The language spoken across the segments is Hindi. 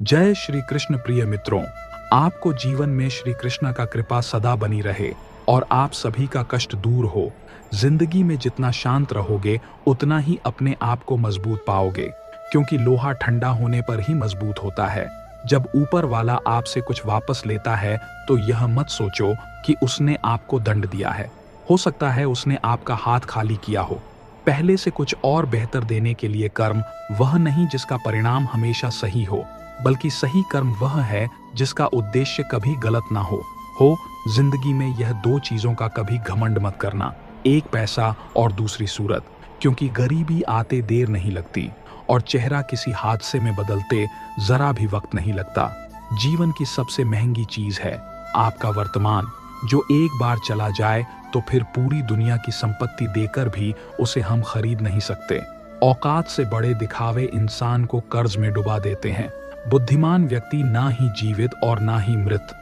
जय श्री कृष्ण प्रिय मित्रों, आपको जीवन में श्री कृष्ण का कृपा सदा बनी रहे और आप सभी का कष्ट दूर हो। जिंदगी में जितना शांत रहोगे उतना ही अपने आप को मजबूत पाओगे, क्योंकि लोहा ठंडा होने पर ही मजबूत होता है। जब ऊपर वाला आपसे कुछ वापस लेता है तो यह मत सोचो कि उसने आपको दंड दिया है। हो सकता है उसने आपका हाथ खाली किया हो। पहले से कुछ और बेहतर देने के लिए कर्म वह नहीं जिसका परिणाम हमेशा सही हो, बल्कि सही कर्म वह है जिसका उद्देश्य कभी गलत ना हो। जिंदगी में यह दो चीजों का कभी घमंड मत करना, एक पैसा और दूसरी सूरत, क्योंकि गरीबी आते देर नहीं लगती और चेहरा किसी हादसे में बदलते जरा भी वक्त नहीं लगता। जीवन की सबसे महंगी चीज है आपका वर्तमान, जो एक बार चला जाए तो फिर पूरी दुनिया की संपत्ति देकर भी उसे हम खरीद नहीं सकते। औकात से बड़े दिखावे इंसान को कर्ज में डुबा देते हैं। बुद्धिमान व्यक्ति ना ही जीवित और ना ही मृत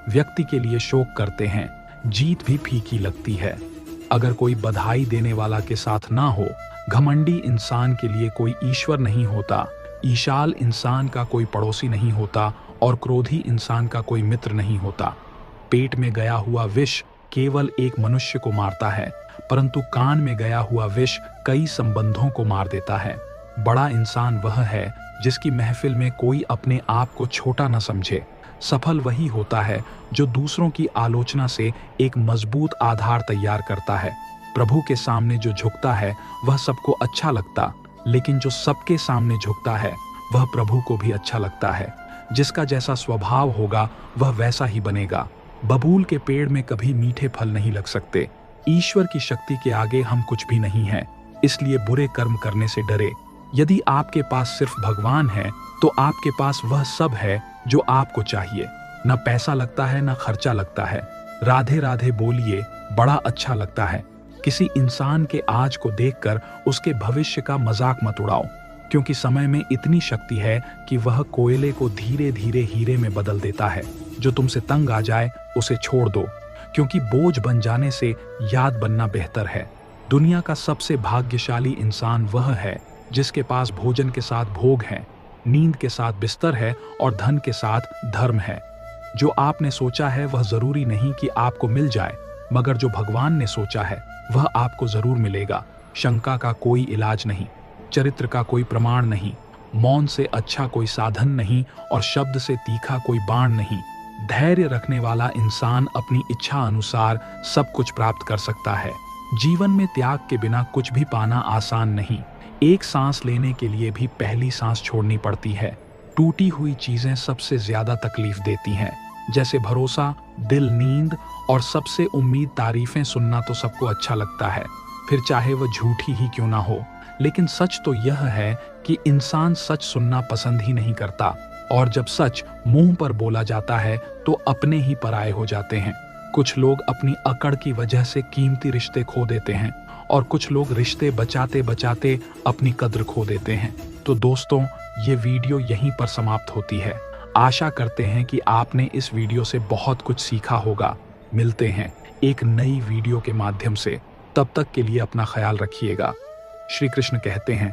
व्यक्ति के लिए शोक करते हैं। जीत भी फीकी लगती है अगर कोई बधाई देने वाला के साथ ना हो। घमंडी इंसान के लिए कोई ईश्वर नहीं होता, ईशाल इंसान का कोई पड़ोसी नहीं होता और क्रोधी इंसान का कोई मित्र नहीं होता। पेट में गया हुआ विष केवल एक मनुष्य को मारता है, परंतु कान में गया हुआ विष कई संबंधों को मार देता है। बड़ा इंसान वह है जिसकी महफिल में कोई अपने आप को छोटा न समझे। सफल वही होता है जो दूसरों की आलोचना से एक मजबूत आधार तैयार करता है। प्रभु के सामने जो झुकता है वह सबको अच्छा लगता, लेकिन जो सबके सामने झुकता है वह प्रभु को भी अच्छा लगता है। जिसका जैसा स्वभाव होगा वह वैसा ही बनेगा। बबूल के पेड़ में कभी मीठे फल नहीं लग सकते। ईश्वर की शक्ति के आगे हम कुछ भी नहीं हैं, इसलिए बुरे कर्म करने से डरे। यदि आपके पास सिर्फ भगवान है तो आपके पास वह सब है जो आपको चाहिए। न पैसा लगता है न खर्चा लगता है। राधे राधे बोलिए, बड़ा अच्छा लगता है। किसी इंसान के आज को देखकर उसके भविष्य का मजाक मत उड़ाओ, क्योंकि समय में इतनी शक्ति है कि वह कोयले को धीरे धीरे हीरे में बदल देता है। जो तुमसे तंग आ जाए उसे छोड़ दो, क्योंकि बोझ बन जाने से याद बनना बेहतर है। दुनिया का सबसे भाग्यशाली इंसान वह है जिसके पास भोजन के साथ भोग है, नींद के साथ बिस्तर है और धन के साथ धर्म है। जो आपने सोचा है वह जरूरी नहीं कि आपको मिल जाए, मगर जो भगवान ने सोचा है वह आपको जरूर मिलेगा। शंका का कोई इलाज नहीं, चरित्र का कोई प्रमाण नहीं, मौन से अच्छा कोई साधन नहीं और शब्द से तीखा कोई बाण नहीं। धैर्य रखने वाला इंसान अपनी इच्छा अनुसार सब कुछ प्राप्त कर सकता है। जीवन में त्याग के बिना कुछ भी पाना आसान नहीं। एक सांस लेने के लिए भी पहली सांस छोड़नी पड़ती है। टूटी हुई चीजें सबसे ज्यादा तकलीफ देती हैं, जैसे भरोसा, दिल, नींद और सबसे उम्मीद। तारीफें सुनना तो सबको अच्छा लगता है, फिर चाहे वह झूठी ही क्यों ना हो। लेकिन सच तो यह है कि इंसान सच सुनना पसंद ही नहीं करता, और जब सच मुंह पर बोला जाता है तो अपने ही पराये हो जाते हैं। कुछ लोग अपनी अकड़ की वजह से कीमती रिश्ते खो देते हैं और कुछ लोग रिश्ते बचाते बचाते अपनी कद्र खो देते हैं। तो दोस्तों, ये वीडियो यहीं पर समाप्त होती है। आशा करते हैं कि आपने इस वीडियो से बहुत कुछ सीखा होगा। मिलते हैं एक नई वीडियो के माध्यम से, तब तक के लिए अपना ख्याल रखिएगा। श्री कृष्ण कहते हैं,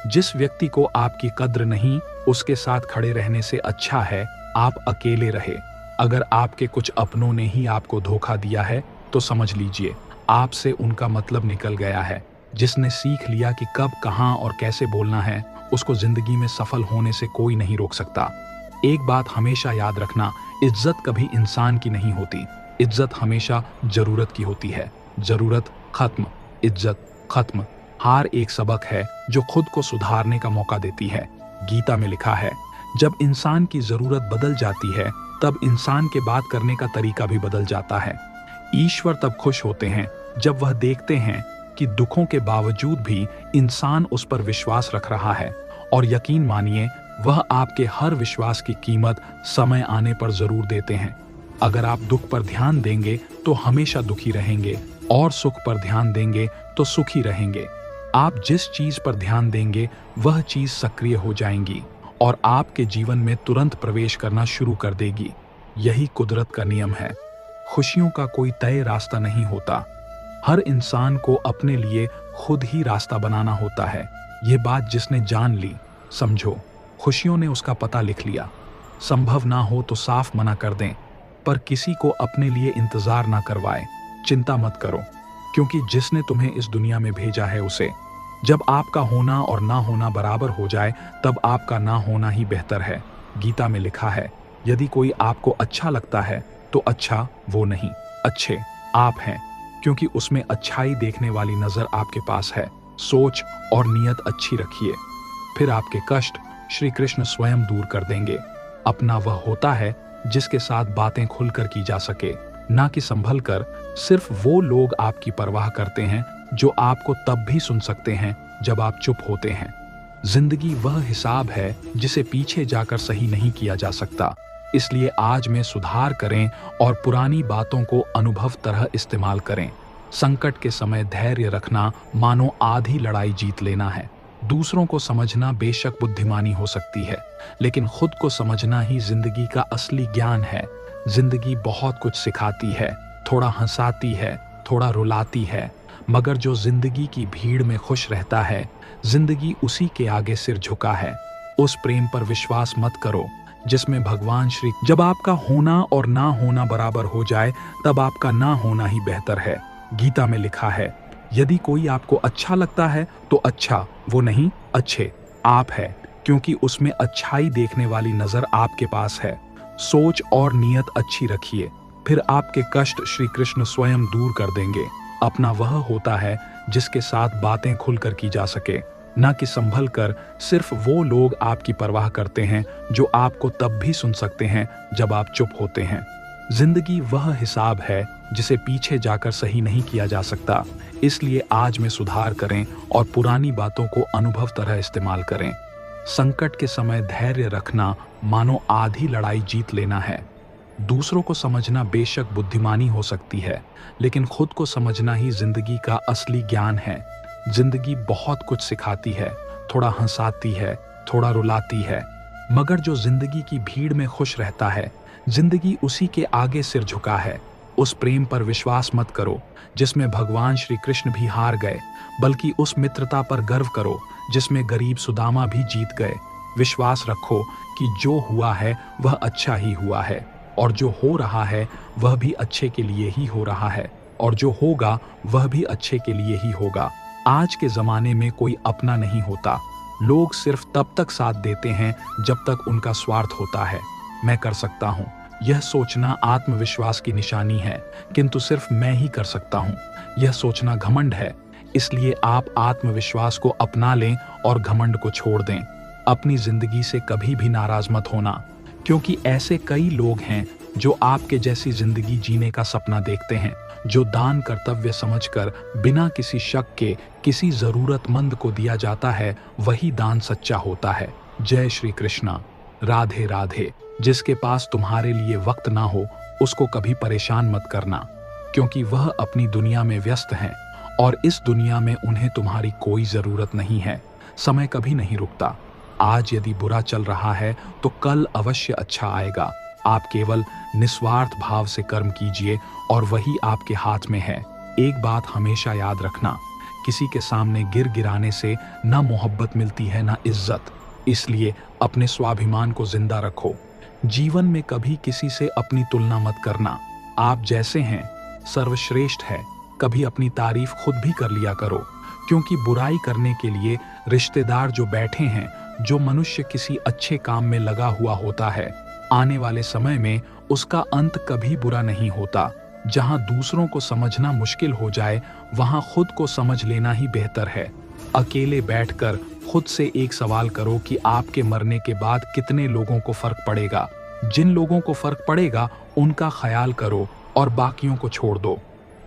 जिस व्यक्ति को आपकी कद्र नहीं, उसके साथ खड़े रहने से अच्छा है आप अकेले रहे। अगर आपके कुछ अपनों ने ही आपको धोखा दिया है तो समझ लीजिए आपसे उनका मतलब निकल गया है। जिसने सीख लिया कि कब, कहां और कैसे बोलना है, उसको जिंदगी में सफल होने से कोई नहीं रोक सकता। एक बात हमेशा याद रखना, इज्जत कभी इंसान की नहीं होती, इज्जत हमेशा जरूरत की होती है। जरूरत खत्म, इज्जत खत्म। हार एक सबक है जो खुद को सुधारने का मौका देती है। गीता में लिखा है, जब इंसान की जरूरत बदल जाती है तब इंसान के बात करने का तरीका भी बदल जाता है। ईश्वर तब खुश होते हैं जब वह देखते हैं कि दुखों के बावजूद भी इंसान उस पर विश्वास रख रहा है, और यकीन मानिए वह आपके हर विश्वास की कीमत समय आने पर जरूर देते हैं। अगर आप दुख पर ध्यान देंगे तो हमेशा दुखी रहेंगे, और सुख पर ध्यान देंगे तो सुखी रहेंगे। आप जिस चीज पर ध्यान देंगे वह चीज सक्रिय हो जाएंगी और आपके जीवन में तुरंत प्रवेश करना शुरू कर देगी। यही कुदरत का नियम है। खुशियों का कोई तय रास्ता नहीं होता, हर इंसान को अपने लिए खुद ही रास्ता बनाना होता है। ये बात जिसने जान ली, समझो खुशियों ने उसका पता लिख लिया। संभव ना हो तो साफ मना कर दें, पर किसी को अपने लिए इंतजार ना करवाएं। चिंता मत करो, क्योंकि जिसने तुम्हें इस दुनिया में भेजा है उसे। जब आपका होना और ना होना बराबर हो जाए, तब आपका ना होना ही बेहतर है। गीता में लिखा है, यदि कोई आपको अच्छा लगता है तो अच्छा वो नहीं, अच्छे आप हैं, क्योंकि उसमें अच्छाई देखने वाली नजर आपके पास है। सोच और नीयत अच्छी रखिए, फिर आपके कष्ट श्री कृष्ण स्वयं दूर कर देंगे। अपना वह होता है जिसके साथ बातें खुलकर की जा सके, ना कि संभल कर। सिर्फ वो लोग आपकी परवाह करते हैं जो आपको तब भी सुन सकते हैं जब आप चुप होते हैं। जिंदगी वह हिसाब है जिसे पीछे जाकर सही नहीं किया जा सकता। इसलिए आज में सुधार करें और पुरानी बातों को अनुभव तरह इस्तेमाल करें। संकट के समय धैर्य रखना मानो आधी लड़ाई जीत लेना है। दूसरों को समझना बेशक बुद्धिमानी हो सकती है, लेकिन खुद को समझना ही जिंदगी का असली ज्ञान है। जिंदगी बहुत कुछ सिखाती है, थोड़ा हंसाती है, थोड़ा रुलाती है, मगर जो जिंदगी की भीड़ में खुश रहता है, जिंदगी उसी के आगे सिर झुका है। उस प्रेम पर विश्वास मत करो जिसमें भगवान श्री। जब आपका होना और ना होना बराबर हो जाए, तब आपका ना होना ही बेहतर है। गीता में लिखा है, यदि कोई आपको अच्छा लगता है तो अच्छा वो नहीं, अच्छे आप है, क्योंकि उसमें अच्छाई देखने वाली नजर आपके पास है। सोच और नीयत अच्छी रखिए, फिर आपके कष्ट श्री कृष्ण स्वयं दूर कर देंगे। अपना वह होता है जिसके साथ बातें खुलकर की जा सके, ना कि संभल कर। सिर्फ वो लोग आपकी परवाह करते हैं जो आपको तब भी सुन सकते हैं जब आप चुप होते हैं। जिंदगी वह हिसाब है जिसे पीछे जाकर सही नहीं किया जा सकता। इसलिए आज में सुधार करें और पुरानी बातों को अनुभव तरह इस्तेमाल करें। संकट के समय धैर्य रखना मानो आधी लड़ाई जीत लेना है। दूसरों को समझना बेशक बुद्धिमानी हो सकती है, लेकिन खुद को समझना ही जिंदगी का असली ज्ञान है। जिंदगी बहुत कुछ सिखाती है, थोड़ा हंसाती है, थोड़ा रुलाती है, मगर जो जिंदगी की भीड़ में खुश रहता है, जिंदगी उसी के आगे सिर झुका है। उस प्रेम पर विश्वास मत करो जिसमें भगवान श्री कृष्ण भी हार गए, बल्कि उस मित्रता पर गर्व करो जिसमें गरीब सुदामा भी जीत गए। विश्वास रखो कि जो हुआ है वह अच्छा ही हुआ है, और जो हो रहा है वह भी अच्छे के लिए ही हो रहा है, और जो होगा वह भी अच्छे के लिए ही होगा। आज के जमाने में कोई अपना नहीं होता। लोग सिर्फ तब तक साथ देते हैं जब तक उनका स्वार्थ होता है। मैं कर सकता हूँ, यह सोचना आत्मविश्वास की निशानी है, किंतु सिर्फ मैं ही कर सकता हूँ, यह सोचना घमंड है। इसलिए आप आत्मविश्वास को अपना लें और घमंड को छोड़ दें। अपनी जिंदगी से कभी भी नाराज मत होना, क्योंकि ऐसे कई लोग हैं जो आपके जैसी जिंदगी जीने का सपना देखते हैं। जो दान कर्तव्य समझकर बिना किसी शक के किसी जरूरतमंद को दिया जाता है, वही दान सच्चा होता है। जय श्री कृष्णा। राधे राधे। जिसके पास तुम्हारे लिए वक्त ना हो, उसको कभी परेशान मत करना, क्योंकि वह अपनी दुनिया में व्यस्त हैं और इस दुनिया में उन्हें तुम्हारी कोई जरूरत नहीं है। समय कभी नहीं रुकता। आज यदि बुरा चल रहा है तो कल अवश्य अच्छा आएगा। आप केवल निस्वार्थ भाव से कर्म कीजिए और वही आपके हाथ में है। एक बात हमेशा याद रखना, किसी के सामने गिर गिराने से ना मोहब्बत मिलती है ना इज्जत। इसलिए अपने स्वाभिमान को जिंदा रखो। जीवन में कभी किसी से अपनी तुलना मत करना। आप जैसे हैं सर्वश्रेष्ठ है। कभी अपनी तारीफ खुद भी कर लिया करो, क्योंकि बुराई करने के लिए रिश्तेदार जो बैठे हैं, जो मनुष्य किसी अच्छे काम में लगा हुआ होता है, आने वाले समय में उसका अंत कभी बुरा नहीं होता। जहां दूसरों को समझना मुश्किल हो जाए, वहां खुद को समझ लेना ही बेहतर है। अकेले बैठकर खुद से एक सवाल करो कि आपके मरने के बाद कितने लोगों को फर्क पड़ेगा। जिन लोगों को फर्क पड़ेगा उनका ख्याल करो और बाकियों को छोड़ दो।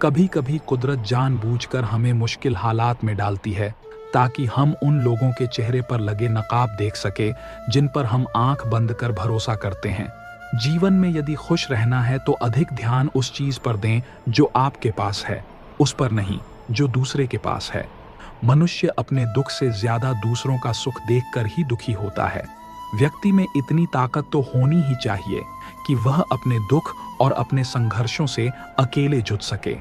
कभी कभी कुदरत जानबूझकर हमें मुश्किल हालात में डालती है, ताकि हम उन लोगों के चेहरे पर लगे नकाब देख सके जिन पर हम आंख बंद कर भरोसा करते हैं। जीवन में यदि खुश रहना है तो अधिक ध्यान उस चीज पर दें जो आपके पास है, उस पर नहीं जो दूसरे के पास है। मनुष्य अपने दुख से ज्यादा दूसरों का सुख देखकर ही दुखी होता है। व्यक्ति में इतनी ताकत तो होनी ही चाहिए कि वह अपने दुख और अपने संघर्षों से अकेले जुझ सके।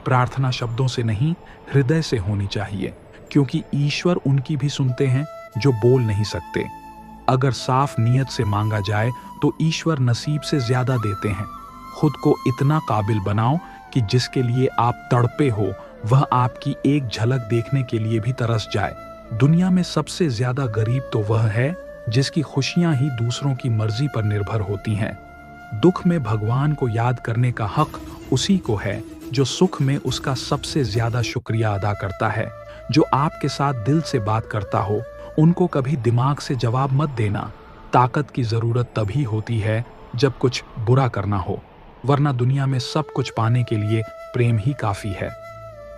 प्रार्थना शब्दों से नहीं, हृदय से होनी चाहिए, क्योंकि ईश्वर उनकी भी सुनते हैं जो बोल नहीं सकते। अगर साफ नियत से मांगा जाए तो ईश्वर नसीब से ज्यादा देते हैं। खुद को इतना काबिल बनाओ कि जिसके लिए आप तड़पे हो वह आपकी एक झलक देखने के लिए भी तरस जाए। दुनिया में सबसे ज्यादा गरीब तो वह है जिसकी खुशियां ही दूसरों की मर्जी पर निर्भर होती हैं। दुख में भगवान को याद करने का हक उसी को है जो सुख में उसका सबसे ज्यादा शुक्रिया अदा करता है। जो आपके साथ दिल से बात करता हो उनको कभी दिमाग से जवाब मत देना। ताकत की जरूरत तभी होती है जब कुछ बुरा करना हो, वरना दुनिया में सब कुछ पाने के लिए प्रेम ही काफी है।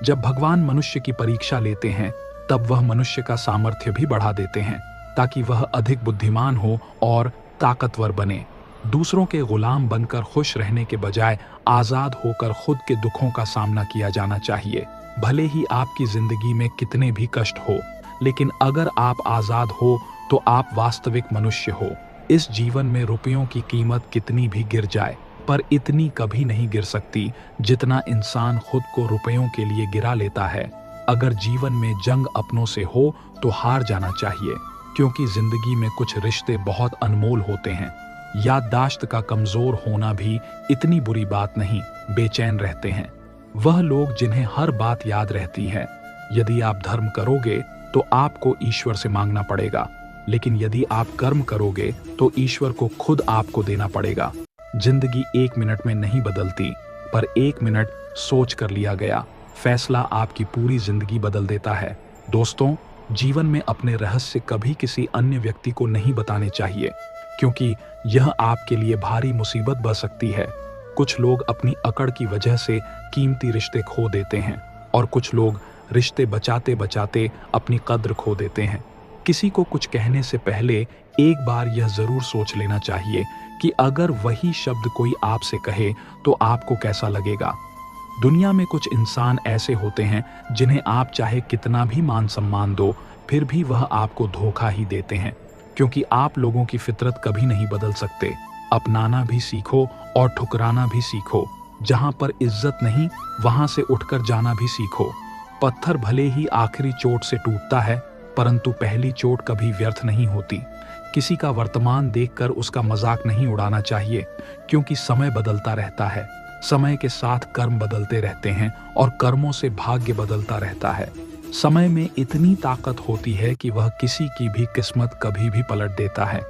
जब भगवान मनुष्य की परीक्षा लेते हैं तब वह मनुष्य का सामर्थ्य भी बढ़ा देते हैं ताकि वह अधिक बुद्धिमान हो और ताकतवर बने। दूसरों के गुलाम बनकर खुश रहने के बजाय आजाद होकर खुद के दुखों का सामना किया जाना चाहिए। भले ही आपकी जिंदगी में कितने भी कष्ट हो, लेकिन अगर आप आजाद हो तो आप वास्तविक मनुष्य हो। इस जीवन में रुपयों की कीमत कितनी भी गिर जाए पर इतनी कभी नहीं गिर सकती जितना इंसान खुद को रुपयों के लिए गिरा लेता है। अगर जीवन में जंग अपनों से हो तो हार जाना चाहिए, क्योंकि जिंदगी में कुछ रिश्ते बहुत अनमोल होते हैं। याददाश्त का कमजोर होना भी इतनी बुरी बात नहीं। बेचैन रहते हैं वह लोग जिन्हें हर बात याद रहती है। यदि आप धर्म करोगे तो आपको ईश्वर से मांगना पड़ेगा, लेकिन यदि आप कर्म करोगे तो ईश्वर को खुद आपको देना पड़ेगा। जिंदगी 1 मिनट में नहीं बदलती, पर 1 मिनट सोच कर लिया गया फैसला आपकी पूरी जिंदगी बदल देता है। दोस्तों, जीवन में अपने रहस्य कभी किसी अन्य व्यक्ति को नहीं बताने चाहिए, क्योंकि यह आपके लिए भारी मुसीबत बन सकती है। कुछ लोग अपनी अकड़ की वजह से कीमती रिश्ते खो देते हैं और कुछ लोग रिश्ते बचाते बचाते अपनी कद्र खो देते हैं। किसी को कुछ कहने से पहले एक बार यह जरूर सोच लेना चाहिए कि अगर वही शब्द कोई आपसे कहे तो आपको कैसा लगेगा। दुनिया में कुछ इंसान ऐसे होते हैं जिन्हें आप चाहे कितना भी मान सम्मान दो, फिर भी वह आपको धोखा ही देते हैं, क्योंकि आप लोगों की फितरत कभी नहीं बदल सकते। अपनाना भी सीखो और ठुकराना भी सीखो। जहां पर इज्जत नहीं वहां से उठकर जाना भी सीखो। पत्थर भले ही आखिरी चोट से टूटता है, परंतु पहली चोट कभी व्यर्थ नहीं होती। किसी का वर्तमान देखकर उसका मजाक नहीं उड़ाना चाहिए, क्योंकि समय बदलता रहता है। समय के साथ कर्म बदलते रहते हैं और कर्मों से भाग्य बदलता रहता है। समय में इतनी ताकत होती है कि वह किसी की भी किस्मत कभी भी पलट देता है।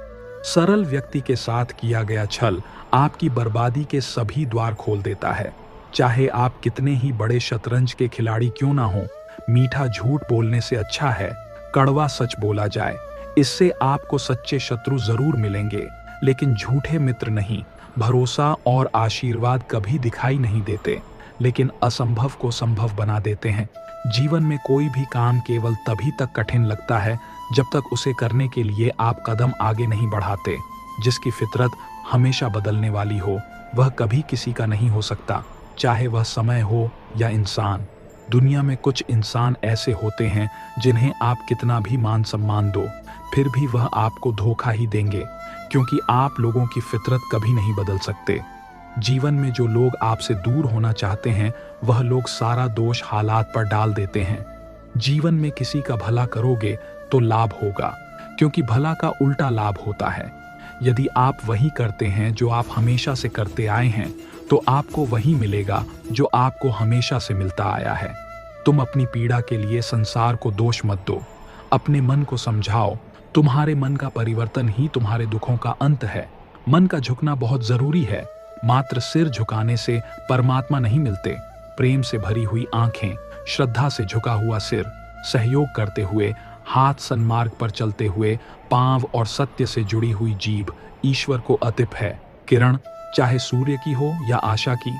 सरल व्यक्ति के साथ किया गया छल आपकी बर्बादी के सभी द्वार खोल देता है। चाहे आप कितने ही बड़े शतरंज के खिलाड़ी क्यों ना हो, मीठा झूठ बोलने से अच्छा है कड़वा सच बोला जाए। इससे आपको सच्चे शत्रु जरूर मिलेंगे, लेकिन झूठे मित्र नहीं। भरोसा और आशीर्वाद कभी दिखाई नहीं देते, लेकिन असंभव को संभव बना देते हैं। जीवन में कोई भी काम केवल तभी तक कठिन लगता है जब तक उसे करने के लिए आप कदम आगे नहीं बढ़ाते। जिसकी फितरत हमेशा बदलने वाली हो वह कभी किसी का नहीं हो सकता, चाहे वह समय हो या इंसान। दुनिया में कुछ इंसान ऐसे होते हैं जिन्हें आप कितना भी मान सम्मान दो, फिर भी वह आपको धोखा ही देंगे, क्योंकि आप लोगों की फितरत कभी नहीं बदल सकते। जीवन में जो लोग आपसे दूर होना चाहते हैं वह लोग सारा दोष हालात पर डाल देते हैं। जीवन में किसी का भला करोगे तो लाभ होगा, क्योंकि भला का उल्टा लाभ होता है। यदि आप वही करते हैं जो आप हमेशा से करते आए हैं तो आपको वही मिलेगा जो आपको हमेशा से मिलता आया है। तुम अपनी पीड़ा के लिए संसार को दोष मत दो, अपने मन को समझाओ। तुम्हारे मन का परिवर्तन ही तुम्हारे दुखों का अंत है। मन का झुकना बहुत जरूरी है, मात्र सिर झुकाने से परमात्मा नहीं मिलते। प्रेम से भरी हुई आंखें, श्रद्धा से झुका हुआ सिर, सहयोग करते हुए हाथ, सन्मार्ग पर चलते हुए पांव और सत्य से जुड़ी हुई जीभ ईश्वर को अतिप है। किरण चाहे सूर्य की हो या आशा की,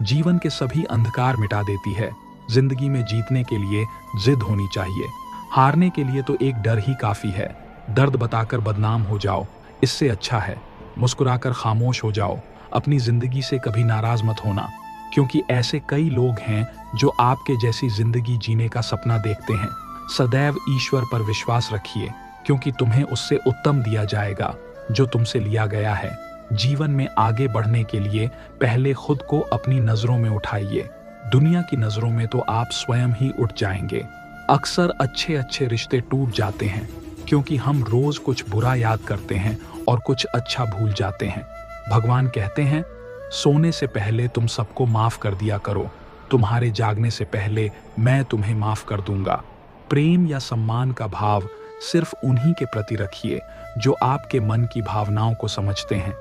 जीवन के सभी अंधकार मिटा देती है। जिंदगी में जीतने के लिए जिद होनी चाहिए, हारने के लिए तो एक डर ही काफी है। दर्द बताकर बदनाम हो जाओ, इससे अच्छा है मुस्कुराकर खामोश हो जाओ। अपनी जिंदगी से कभी नाराज मत होना, क्योंकि ऐसे कई लोग हैं जो आपके जैसी जिंदगी जीने का सपना देखते हैं। सदैव ईश्वर पर विश्वास रखिए, क्योंकि तुम्हें उससे उत्तम दिया जाएगा जो तुमसे लिया गया है। जीवन में आगे बढ़ने के लिए पहले खुद को अपनी नजरों में उठाइए। दुनिया की नजरों में तो आप स्वयं ही उठ जाएंगे। अक्सर अच्छे अच्छे रिश्ते टूट जाते हैं, क्योंकि हम रोज कुछ बुरा याद करते हैं और कुछ अच्छा भूल जाते हैं। भगवान कहते हैं, सोने से पहले तुम सबको माफ कर दिया करो, तुम्हारे जागने से पहले मैं तुम्हें माफ कर दूंगा। प्रेम या सम्मान का भाव सिर्फ उन्हीं के प्रति रखिए जो आपके मन की भावनाओं को समझते हैं।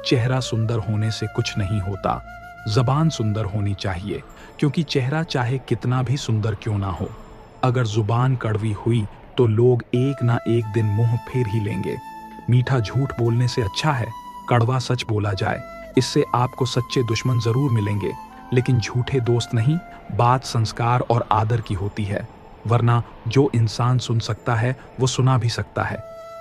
चेहरा सुंदर होने से कुछ नहीं होता, जबान सुंदर होनी चाहिए, क्योंकि चेहरा चाहे कितना भी सुंदर क्यों ना हो, अगर जुबान कड़वी हुई तो लोग एक ना एक दिन मुंह फेर ही लेंगे। मीठा झूठ बोलने से अच्छा है कड़वा सच बोला जाए। इससे आपको सच्चे दुश्मन जरूर मिलेंगे, लेकिन झूठे दोस्त नहीं। बात संस्कार और आदर की होती है, वरना जो इंसान सुन सकता है वो सुना भी सकता है।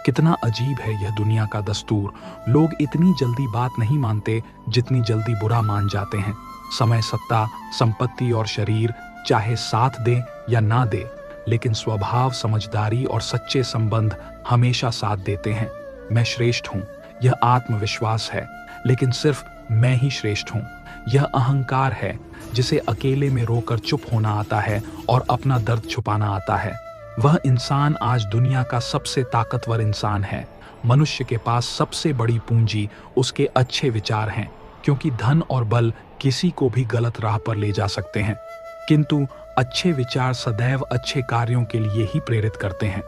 कितना अजीब है यह दुनिया का दस्तूर। लोग इतनी जल्दी बात नहीं मानते जितनी जल्दी बुरा मान जाते हैं। समय, सत्ता, संपत्ति और शरीर चाहे साथ दे या ना दे, लेकिन स्वभाव, समझदारी और सच्चे संबंध हमेशा साथ देते हैं। मैं श्रेष्ठ हूँ, यह आत्मविश्वास है, लेकिन सिर्फ मैं ही श्रेष्ठ हूँ। यह अहंकार है जिसे अकेले में रोकर चुप होना आता है और अपना दर्द छुपाना आता है। वह इंसान आज दुनिया का सबसे ताकतवर इंसान है। मनुष्य के पास सबसे बड़ी पूंजी उसके अच्छे विचार हैं, क्योंकि धन और बल किसी को भी गलत राह पर ले जा सकते हैं, किंतु अच्छे विचार सदैव अच्छे कार्यों के लिए ही प्रेरित करते हैं।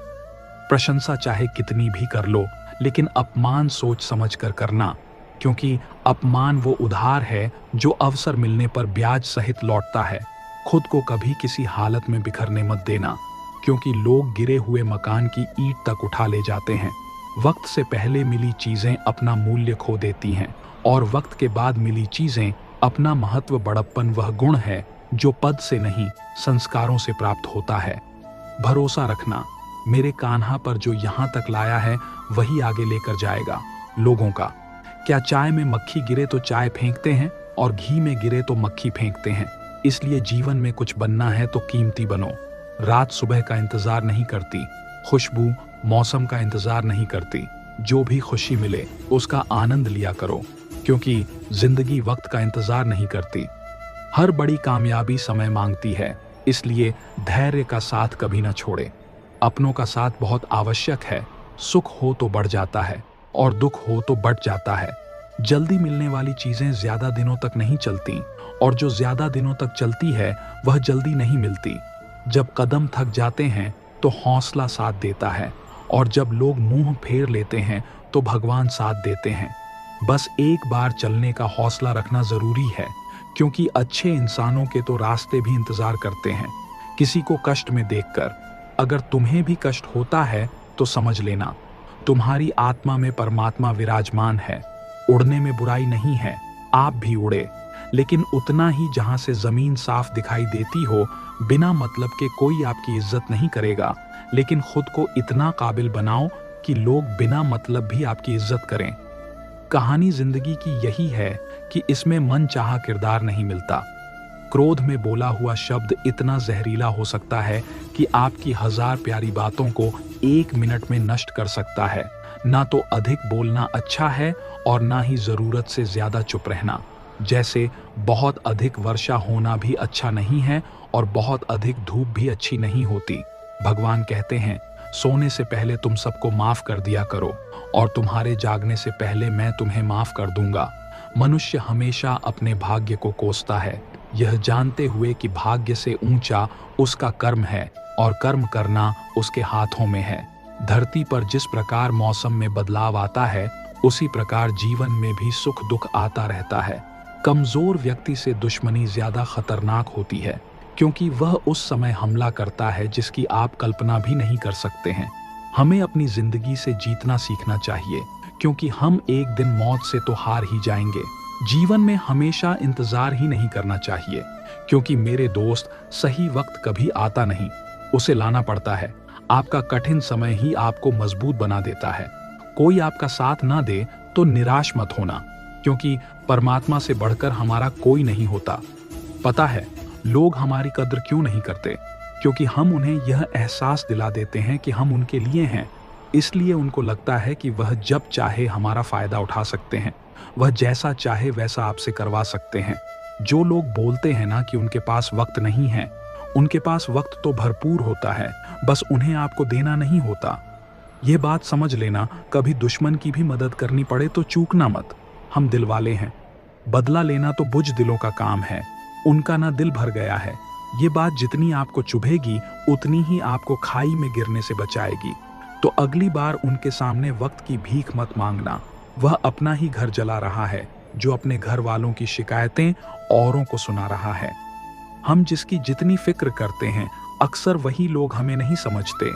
प्रशंसा चाहे कितनी भी कर लो, लेकिन अपमान सोच समझ कर करना, क्योंकि अपमान वो उधार है जो अवसर मिलने पर ब्याज सहित लौटता है। खुद को कभी किसी हालत में बिखरने मत देना, क्योंकि लोग गिरे हुए मकान की ईंट तक उठा ले जाते हैं। वक्त से पहले मिली चीजें अपना मूल्य खो देती हैं, और वक्त के बाद मिली चीजें अपना महत्व, बड़प्पन वह गुण है जो पद से नहीं संस्कारों से प्राप्त होता है। भरोसा रखना, मेरे कान्हा पर जो यहाँ तक लाया है वही आगे लेकर जाएगा लोगों का। क्या चाय में मक्खी गिरे तो चाय फेंकते हैं, और घी में गिरे तो मक्खी फेंकते हैं। इसलिए जीवन में कुछ बनना है तो कीमती बनो। रात सुबह का इंतजार नहीं करती, खुशबू मौसम का इंतजार नहीं करती। जो भी खुशी मिले उसका आनंद लिया करो, क्योंकि जिंदगी वक्त का इंतजार नहीं करती। हर बड़ी कामयाबी समय मांगती है, इसलिए धैर्य का साथ कभी न छोड़े। अपनों का साथ बहुत आवश्यक है। सुख हो तो बढ़ जाता है और दुख हो तो बढ़ जाता है। जल्दी मिलने वाली चीजें ज्यादा दिनों तक नहीं चलती, और जो ज्यादा दिनों तक चलती है वह जल्दी नहीं मिलती। जब कदम थक जाते हैं तो हौसला साथ देता है, और जब लोग मुंह फेर लेते हैं तो भगवान साथ देते हैं। बस एक बार चलने का हौसला रखना जरूरी है, क्योंकि अच्छे इंसानों के तो रास्ते भी इंतजार करते हैं किसी को कष्ट में देखकर। अगर तुम्हें भी कष्ट होता है तो समझ लेना, तुम्हारी आत्मा में परमात्मा विराजमान है। उड़ने में बुराई नहीं है, आप भी उड़े, लेकिन उतना ही जहां से जमीन साफ दिखाई देती हो। बिना मतलब के कोई आपकी इज्जत नहीं करेगा, लेकिन खुद को इतना काबिल बनाओ कि लोग बिना मतलब भी आपकी इज्जत करें। कहानी जिंदगी की यही है कि इसमें मन चाहा किरदार नहीं मिलता। क्रोध में बोला हुआ शब्द इतना जहरीला हो सकता है कि आपकी 1000 प्यारी बातों को 1 मिनट में नष्ट कर सकता है। ना तो अधिक बोलना अच्छा है, और ना ही जरूरत से ज्यादा चुप रहना। जैसे बहुत अधिक वर्षा होना भी अच्छा नहीं है, और बहुत अधिक धूप भी अच्छी नहीं होती। भगवान कहते हैं, सोने से पहले तुम सबको माफ कर दिया करो, और तुम्हारे जागने से पहले मैं तुम्हें माफ कर दूंगा। मनुष्य हमेशा अपने भाग्य को कोसता है, यह जानते हुए कि भाग्य से ऊंचा उसका कर्म है, और कर्म करना उसके हाथों में है। धरती पर जिस प्रकार मौसम में बदलाव आता है, उसी प्रकार जीवन में भी सुख दुख आता रहता है। कमजोर व्यक्ति से दुश्मनी ज्यादा खतरनाक होती है, क्योंकि वह उस समय हमला करता है जिसकी आप कल्पना भी नहीं कर सकते हैं। हमें अपनी जिंदगी से जीतना सीखना चाहिए, क्योंकि हम एक दिन मौत से तो हार ही जाएंगे। जीवन में हमेशा इंतजार ही नहीं करना चाहिए, क्योंकि मेरे दोस्त सही वक्त कभी आता नहीं, उसे लाना पड़ता है। आपका कठिन समय ही आपको मजबूत बना देता है। कोई आपका साथ ना दे तो निराश मत होना, क्योंकि परमात्मा से बढ़कर हमारा कोई नहीं होता। पता है लोग हमारी कद्र क्यों नहीं करते? क्योंकि हम उन्हें यह एहसास दिला देते हैं कि हम उनके लिए हैं। इसलिए उनको लगता है कि वह जब चाहे हमारा फायदा उठा सकते हैं, वह जैसा चाहे वैसा आपसे करवा सकते हैं। जो लोग बोलते हैं ना कि उनके पास वक्त नहीं है, उनके पास वक्त तो भरपूर होता है, बस उन्हें आपको देना नहीं होता। ये बात समझ लेना, कभी दुश्मन की भी मदद करनी पड़े तो चूकना मत। हम दिल वाले हैं। बदला लेना तो बुझ दिलों का काम है, उनका ना दिल भर गया है। ये बात जितनी आपको चुभेगी उतनी ही आपको खाई में गिरने से बचाएगी। तो अगली बार उनके सामने वक्त की भीख मत मांगना। वह अपना ही घर जला रहा है, जो अपने घर वालों की शिकायतें औरों को सुना रहा है। हम जिसकी जितनी फिक्र करते हैं, अक्सर वही लोग हमें नहीं समझते।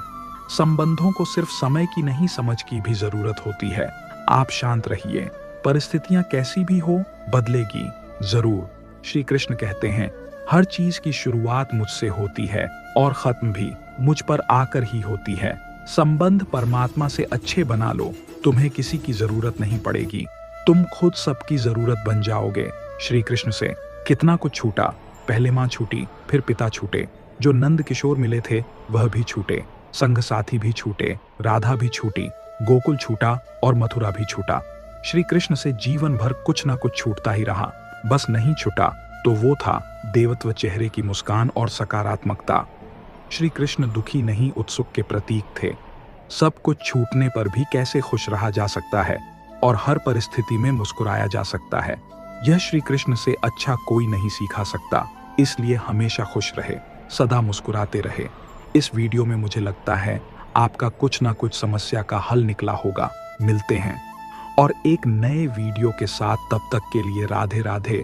संबंधों को सिर्फ समय की नहीं, समझ की भी जरूरत होती है। आप शांत रहिए, परिस्थितियां कैसी भी हो बदलेगी जरूर। श्री कृष्ण कहते हैं, हर चीज की शुरुआत मुझसे होती है और खत्म भी मुझ पर आकर ही होती है। संबंध परमात्मा से अच्छे बना लो, तुम्हें किसी की जरूरत नहीं पड़ेगी। तुम खुद सबकी जरूरत बन जाओगे। श्री कृष्ण से कितना कुछ छूटा, पहले माँ छूटी, फिर पिता छूटे, जो नंद किशोर मिले थे वह भी छूटे, संग साथी भी छूटे, राधा भी छूटी, गोकुल छूटा और मथुरा भी छूटा। श्री कृष्ण से जीवन भर कुछ ना कुछ छूटता ही रहा। बस नहीं छूटा तो वो था देवत्व चेहरे की मुस्कान और सकारात्मकता। श्री कृष्ण दुखी नहीं, उत्सुक के प्रतीक थे। सब कुछ छूटने पर भी कैसे खुश रहा जा सकता है और हर परिस्थिति में मुस्कुराया जा सकता है, यह श्री कृष्ण से अच्छा कोई नहीं सीखा सकता। इसलिए हमेशा खुश रहे, सदा मुस्कुराते रहे। इस वीडियो में मुझे लगता है आपका कुछ ना कुछ समस्या का हल निकला होगा। मिलते हैं और एक नए वीडियो के साथ, तब तक के लिए राधे राधे।